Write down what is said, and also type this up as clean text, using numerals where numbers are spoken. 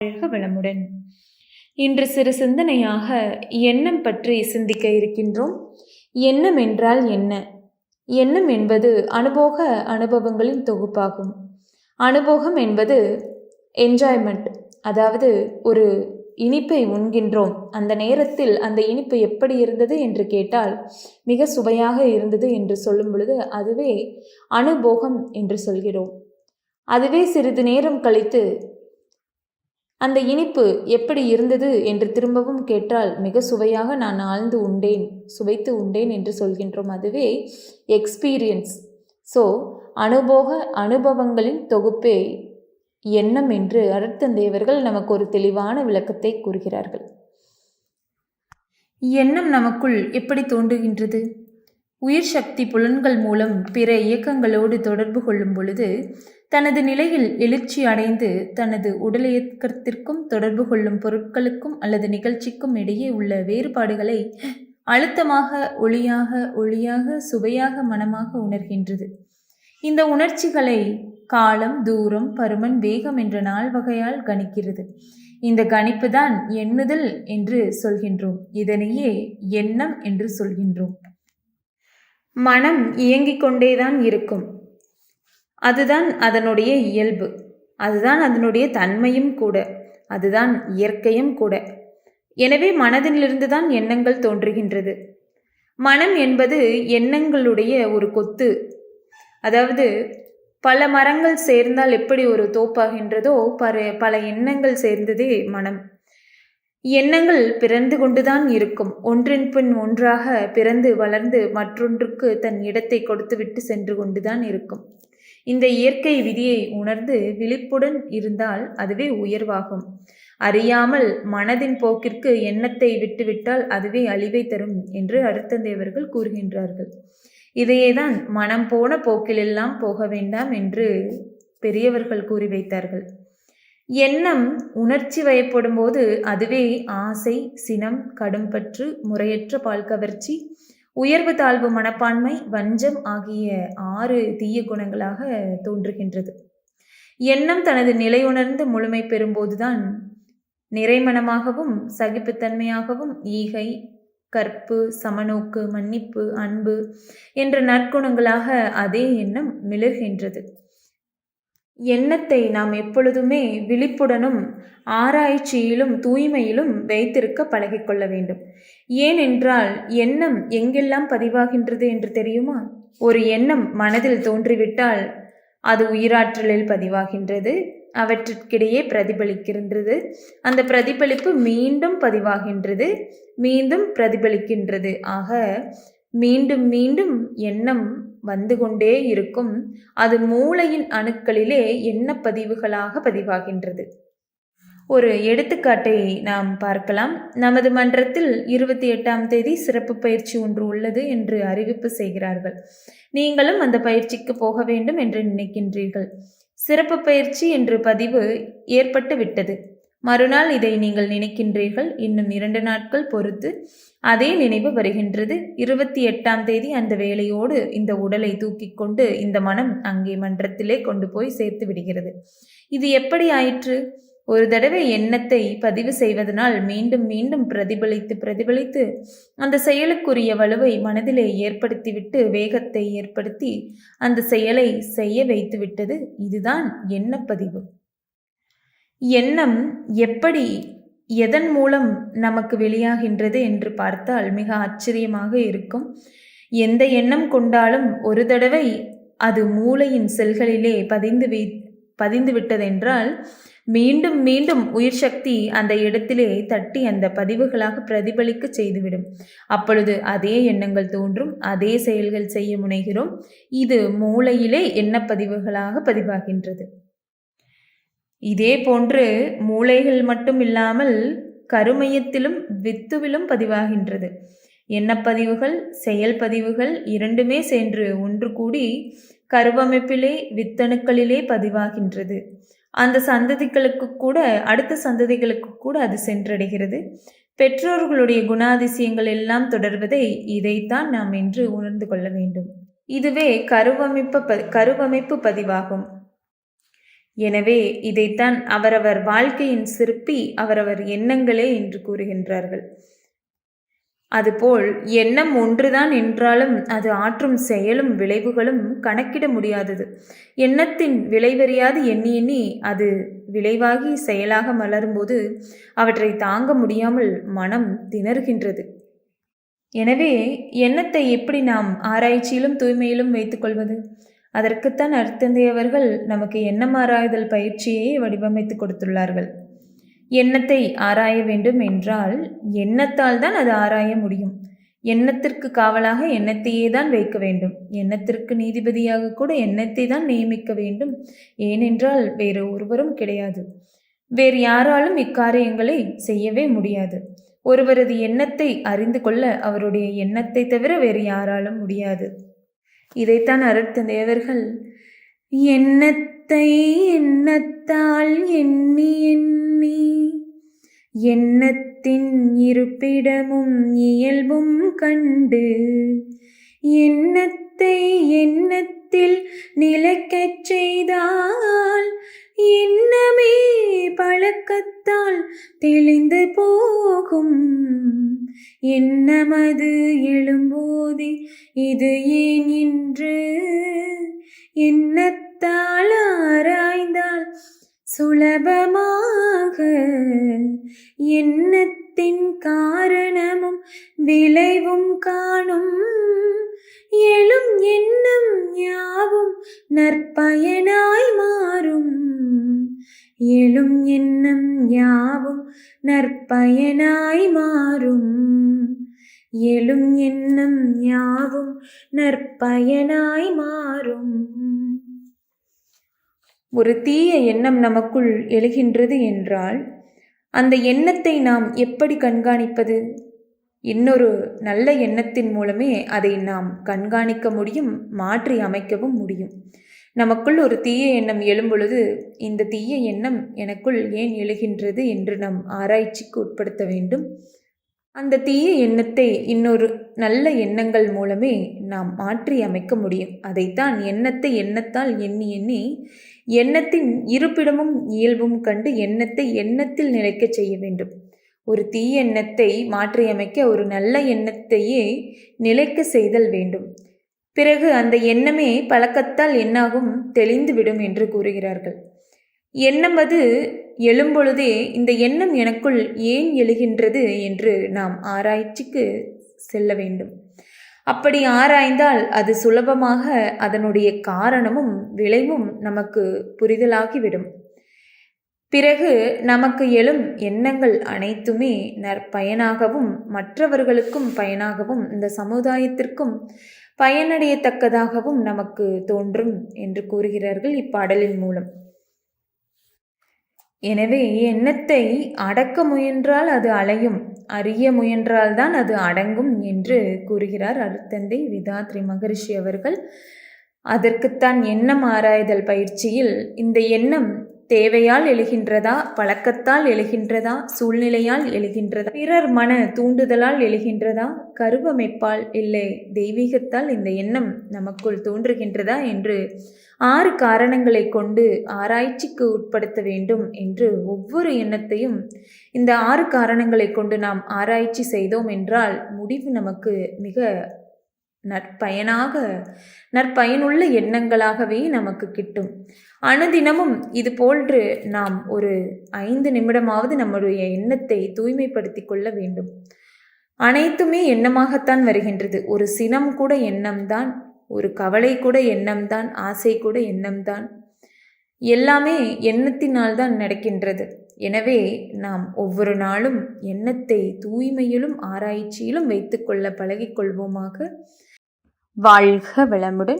வாழ்க வளமுடன். இன்று சிறு சிந்தனையாக எண்ணம் பற்றி சிந்திக்க இருக்கின்றோம். எண்ணம் என்றால் என்ன? எண்ணம் என்பது அனுபவங்களின் தொகுப்பாகும். அனுபவம் என்பது என்ஜாய்மெண்ட், அதாவது ஒரு இனிப்பை உண்கின்றோம், அந்த நேரத்தில் அந்த இனிப்பு எப்படி இருந்தது என்று கேட்டால் மிக சுவையாக இருந்தது என்று சொல்லும் பொழுது அதுவே அனுபோகம் என்று சொல்கிறோம். அதுவே சிறிது நேரம் கழித்து அந்த இனிப்பு எப்படி இருந்தது என்று திரும்பவும் கேட்டால் மிக சுவையாக நான் ஆழ்ந்து உண்டேன், சுவைத்து உண்டேன் என்று சொல்கின்றோம். அதுவே எக்ஸ்பீரியன்ஸ். ஸோ அனுபவங்களின் தொகுப்பே எண்ணம் என்று அருட்தந்தையவர்கள் நமக்கு ஒரு தெளிவான விளக்கத்தை கூறுகிறார்கள். எண்ணம் நமக்குள் எப்படி தோன்றுகின்றது? உயிர் சக்தி புலன்கள் மூலம் பிற இயக்கங்களோடு தொடர்பு கொள்ளும் பொழுது தனது நிலையில் எழுச்சி அடைந்து தனது உடல் இயக்கத்திற்கும் தொடர்பு கொள்ளும் பொருட்களுக்கும் அல்லது நிகழ்ச்சிக்கும் இடையே உள்ள வேறுபாடுகளை அழுத்தமாக, ஒளியாக, சுவையாக, மனமாக உணர்கின்றது. இந்த உணர்ச்சிகளை காலம், தூரம், பருமன், வேகம் என்ற 4 வகையால் கணிக்கிறது. இந்த கணிப்பு தான் எண்ணுதல் என்று சொல்கின்றோம். இதனையே எண்ணம் என்று சொல்கின்றோம். மனம் இயங்கிக் கொண்டேதான் இருக்கும். அதுதான் அதனுடைய இயல்பு, அதுதான் அதனுடைய தன்மையும் கூட, அதுதான் இயற்கையும் கூட. எனவே மனதிலிருந்து தான் எண்ணங்கள் தோன்றுகின்றது. மனம் என்பது எண்ணங்களுடைய ஒரு கொத்து. அதாவது பல மரங்கள் சேர்ந்தால் எப்படி ஒரு தோப்பாகின்றதோ பல எண்ணங்கள் சேர்ந்ததே மனம். எண்ணங்கள் பிறந்து கொண்டுதான் இருக்கும். ஒன்றின் பின் ஒன்றாக பிறந்து வளர்ந்து மற்றொன்றுக்கு தன் இடத்தை கொடுத்துவிட்டு சென்று கொண்டுதான் இருக்கும். இந்த இயற்கை விதியை உணர்ந்து விழிப்புடன் இருந்தால் அதுவே உயர்வாகும். அறியாமல் மனதின் போக்கிற்கு எண்ணத்தை விட்டுவிட்டால் அதுவே அழிவை தரும் என்று அருட்தந்தையவர்கள் கூறுகின்றார்கள். இதையேதான் மனம் போன போக்கிலெல்லாம் போக வேண்டாம் என்று பெரியவர்கள் கூறி வைத்தார்கள். எண்ணம் உணர்ச்சி வயப்படும் போது அதுவே ஆசை, சினம், கடும்பற்று, முறையற்ற பால் கவர்ச்சி, உயர்வு தாழ்வு மனப்பான்மை, வஞ்சம் ஆகிய 6 தீய குணங்களாக தோன்றுகின்றது. எண்ணம் தனது நிலை உணர்ந்து முழுமை பெறும்போதுதான் நிறைமனமாகவும் சகிப்புத்தன்மையாகவும் ஈகை, கற்பு, சமநோக்கு, மன்னிப்பு, அன்பு என்ற நற்குணங்களாக அதே எண்ணம் மிளர்கின்றது. எண்ணத்தை நாம் எப்பொழுதுமே விழிப்புடனும் ஆராய்ச்சியிலும் தூய்மையிலும் வைத்திருக்க பழகிக்கொள்ள வேண்டும். ஏனென்றால் எண்ணம் எங்கெல்லாம் பதிவாகின்றது என்று தெரியுமா? ஒரு எண்ணம் மனதில் தோன்றிவிட்டால் அது உயிராற்றலில் பதிவாகின்றது, அவற்றிற்கிடையே பிரதிபலிக்கின்றது, அந்த பிரதிபலிப்பு மீண்டும் பதிவாகின்றது, மீண்டும் பிரதிபலிக்கின்றது. ஆக மீண்டும் மீண்டும் எண்ணம் வந்து கொண்டே இருக்கும். அது மூளையின் அணுக்களிலே எண்ணப்பதிவுகளாக பதிவாகின்றது. ஒரு எடுத்துக்காட்டை நாம் பார்க்கலாம். நமது மன்றத்தில் 28ஆம் தேதி சிறப்பு பயிற்சி ஒன்று உள்ளது என்று அறிவிப்பு செய்கிறார்கள். நீங்களும் அந்த பயிற்சிக்கு போக வேண்டும் என்று நினைக்கின்றீர்கள். சிறப்பு பயிற்சி என்று பதிவு ஏற்பட்டு விட்டது. மறுநாள் இதை நீங்கள் நினைக்கின்றீர்கள். இன்னும் 2 நாட்கள் பொறுத்து அதே நினைவு வருகின்றது. 28ஆம் தேதி அந்த வேலையோடு இந்த உடலை தூக்கி கொண்டு இந்த மனம் அங்கே மன்றத்திலே கொண்டு போய் சேர்த்து விடுகிறது. இது எப்படி ஆயிற்று? ஒரு தடவை எண்ணத்தை பதிவு செய்வதனால் மீண்டும் மீண்டும் பிரதிபலித்து அந்த செயலுக்குரிய வலுவை மனதிலே ஏற்படுத்திவிட்டு வேகத்தை ஏற்படுத்தி அந்த செயலை செய்ய வைத்து விட்டது. இதுதான் எண்ணப்பதிவு. எண்ணம் எப்படி, எதன் மூலம் நமக்கு வெளியாகின்றது என்று பார்த்தால் மிக ஆச்சரியமாக இருக்கும். எந்த எண்ணம் கொண்டாலும் ஒரு தடவை அது மூளையின் செல்களிலே பதிந்து விட்டதென்றால் மீண்டும் மீண்டும் உயிர் சக்தி அந்த இடத்திலே தட்டி அந்த பதிவுகளாக பிரதிபலிக்க செய்துவிடும். அப்பொழுது அதே எண்ணங்கள் தோன்றும், அதே செயல்கள் செய்ய முனைகிறோம். இது மூளையிலே எண்ணப்பதிவுகளாக பதிவாகின்றது. இதே போன்று மூளைகள் மட்டும் இல்லாமல் கருமையத்திலும் வித்துவிலும் பதிவாகின்றது. எண்ணப்பதிவுகள், செயல்பதிவுகள் இரண்டுமே சென்று ஒன்று கூடி கருவமைப்பிலே வித்தணுக்களிலே பதிவாகின்றது. அந்த சந்ததிகளுக்கு கூட, அடுத்த சந்ததிகளுக்கு கூட அது சென்றடைகிறது. பெற்றோர்களுடைய குணாதிசயங்கள் எல்லாம் தொடர்வதை இதைத்தான் நாம் என்று உணர்ந்து கொள்ள வேண்டும். இதுவே கருவமைப்பு பதிவாகும். எனவே இதைத்தான் அவரவர் வாழ்க்கையின் சிற்பி அவரவர் எண்ணங்களே என்று கூறுகின்றார்கள். அதுபோல் எண்ணம் ஒன்றுதான் என்றாலும் அது ஆற்றும் செயலும் விளைவுகளும் கணக்கிட முடியாதது. எண்ணத்தின் விளைவறியாது எண்ணி எண்ணி அது விளைவாகி செயலாக மலரும்போது அவற்றை தாங்க முடியாமல் மனம் திணறுகின்றது. எனவே எண்ணத்தை எப்படி நாம் ஆராய்ச்சியிலும் தூய்மையிலும் வைத்துக்கொள்வது? அதற்குத்தான் அருட்தந்தையவர்கள் நமக்கு எண்ணம் ஆராய்தல் பயிற்சியை வடிவமைத்து கொடுத்துள்ளார்கள். எண்ணத்தை ஆராய வேண்டும் என்றால் எண்ணத்தால் தான் அது ஆராய முடியும். எண்ணத்திற்கு காவலாக எண்ணத்தையே தான் வைக்க வேண்டும். எண்ணத்திற்கு நீதிபதியாக கூட எண்ணத்தை தான் நியமிக்க வேண்டும். ஏனென்றால் வேறு ஒருவரும் கிடையாது. வேறு யாராலும் இக்காரியங்களை செய்யவே முடியாது. ஒருவரது எண்ணத்தை அறிந்து கொள்ள அவருடைய எண்ணத்தை தவிர வேறு யாராலும் முடியாது. இதைத்தான் அருட்தந்தையவர்கள் எண்ணத்தை எண்ணத்தால் எண்ணி எண்ணி எண்ணத்தின் இருப்பிடமும் இயல்பும் கண்டு எண்ணத்தை எண்ணத்தில் நிலைக்கச் செய்தால் எண்ணமே பழக்கத்தால் தெளிந்து போகும். எண்ணமது எழும்போதே இது ஏன் என்று எண்ணத்தால் ஆராய்ந்தால் சுலபமாக எண்ணத்தின் காரணமும் விளைவும் காணும். எழும் எண்ணம் யாவும் நற்பயனாய் மாறும். எழும் எண்ணம் யாவும் நற்பயனாய் மாறும். எழும் எண்ணம் யாவும் நற்பயனாய் மாறும். ஒரு தீய எண்ணம் நமக்குள் எழுகின்றது என்றால் அந்த எண்ணத்தை நாம் எப்படி கண்காணிப்பது? இன்னொரு நல்ல எண்ணத்தின் மூலமே அதை நாம் கண்காணிக்க முடியும், மாற்றி அமைக்கவும் முடியும். நமக்குள் ஒரு தீய எண்ணம் எழும்பொழுது இந்த தீய எண்ணம் எனக்குள் ஏன் எழுகின்றது என்று நாம் ஆராய்ச்சிக்கு உட்படுத்த வேண்டும். அந்த தீய எண்ணத்தை இன்னொரு நல்ல எண்ணங்கள் மூலமே நாம் மாற்றி அமைக்க முடியும். அதைத்தான் எண்ணத்தை எண்ணத்தால் எண்ணி எண்ணி எண்ணத்தின் இருப்பிடமும் இயல்பும் கண்டு எண்ணத்தை எண்ணத்தில் நிலைக்க செய்ய வேண்டும். ஒரு தீய எண்ணத்தை மாற்றியமைக்க ஒரு நல்ல எண்ணத்தையே நிலைக்க செய்தல் வேண்டும். பிறகு அந்த எண்ணமே பழக்கத்தால் என்னாகும், தெளிந்து விடும் என்று கூறுகிறார்கள். எண்ணம் அது எழும்பொழுதே இந்த எண்ணம் எனக்குள் ஏன் எழுகின்றது என்று நாம் ஆராய்ச்சிக்கு செல்ல வேண்டும். அப்படி ஆராய்ந்தால் அது சுலபமாக அதனுடைய காரணமும் விளைவும் நமக்கு புரிதலாகிவிடும். பிறகு நமக்கு எழும் எண்ணங்கள் அனைத்துமே நற்பயனாகவும் மற்றவர்களுக்கும் பயனாகவும் இந்த சமுதாயத்திற்கும் பயனடையத்தக்கதாகவும் நமக்கு தோன்றும் என்று கூறுகிறார்கள் இப்பாடலின் மூலம். எனவே எண்ணத்தை அடக்க முயன்றால் அது அலையும், அறிய முயன்றால்தான் அது அடங்கும் என்று கூறுகிறார் அருட்தந்தை விதாத்ரி மகரிஷி அவர்கள். அதற்குத்தான் எண்ணம் ஆராய்தல் பயிற்சியில் இந்த எண்ணம் தேவையால் எழுகின்றதா, பழக்கத்தால் எழுகின்றதா, சூழ்நிலையால் எழுகின்றதா, பிறர் மன தூண்டுதலால் எழுகின்றதா, கருவமைப்பால் இல்லை தெய்வீகத்தால் இந்த எண்ணம் நமக்குள் தோன்றுகின்றதா என்று 6 காரணங்களை கொண்டு ஆராய்ச்சிக்கு உட்படுத்த வேண்டும் என்று ஒவ்வொரு எண்ணத்தையும் இந்த 6 காரணங்களை கொண்டு நாம் ஆராய்ச்சி செய்தோம் என்றால் முடிவு நமக்கு மிக நற்பயனுள்ள எண்ணங்களாகவே நமக்கு கிட்டும். அனுதினமும் இது போன்று நாம் ஒரு 5 நிமிடமாவது நம்முடைய எண்ணத்தை தூய்மைப்படுத்தி கொள்ள வேண்டும். அனைத்துமே எண்ணமாகத்தான் வருகின்றது. ஒரு சினம் கூட எண்ணம்தான், ஒரு கவலை கூட எண்ணம்தான், ஆசை கூட எண்ணம்தான். எல்லாமே எண்ணத்தினால் தான் நடக்கின்றது. எனவே நாம் ஒவ்வொரு நாளும் எண்ணத்தை தூய்மையிலும் ஆராய்ச்சியிலும் வைத்துக்கொள்ள பழகிக்கொள்வோமாக. வாழ்க வளமுடன்.